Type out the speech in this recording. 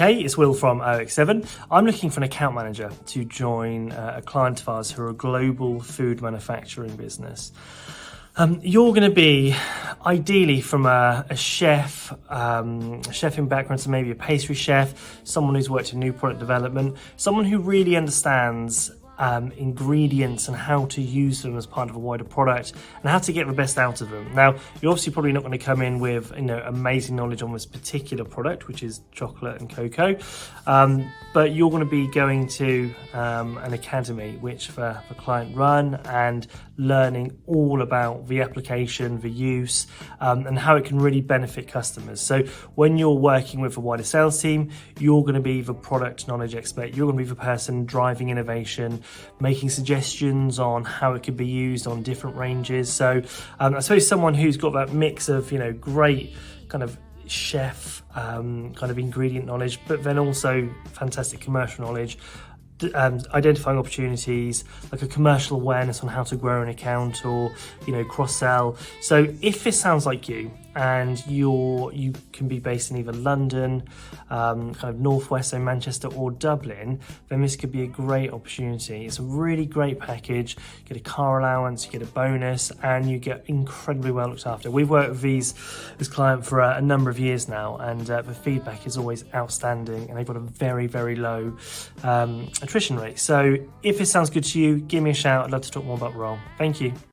Okay, it's Will from OX7. I'm looking for an account manager to join a client of ours who are a global food manufacturing business. You're going to be ideally from a chef, chef in background, so maybe a pastry chef, someone who's worked in new product development, someone who really understands ingredients and how to use them as part of a wider product and how to get the best out of them. Now, you're obviously probably not going to come in with amazing knowledge on this particular product, which is chocolate and cocoa, but you're going to be going to an academy which the client run and learning all about the application, the use, and how it can really benefit customers. So when you're working with a wider sales team, you're going to be the product knowledge expert. You're going to be the person driving innovation, making suggestions on how it could be used on different ranges. So I suppose someone who's got that mix of great kind of chef kind of ingredient knowledge, but then also fantastic commercial knowledge, identifying opportunities, like a commercial awareness on how to grow an account or cross-sell. So if this sounds like you, and you can be based in either London, kind of northwest, so Manchester, or Dublin, then this could be a great opportunity. It's a really great package. You get a car allowance, you get a bonus, and you get incredibly well looked after. We've worked with this client for a number of years now, and the feedback is always outstanding, and they've got a very, very low attrition rate. So if this sounds good to you, give me a shout. I'd love to talk more about the role. Thank you.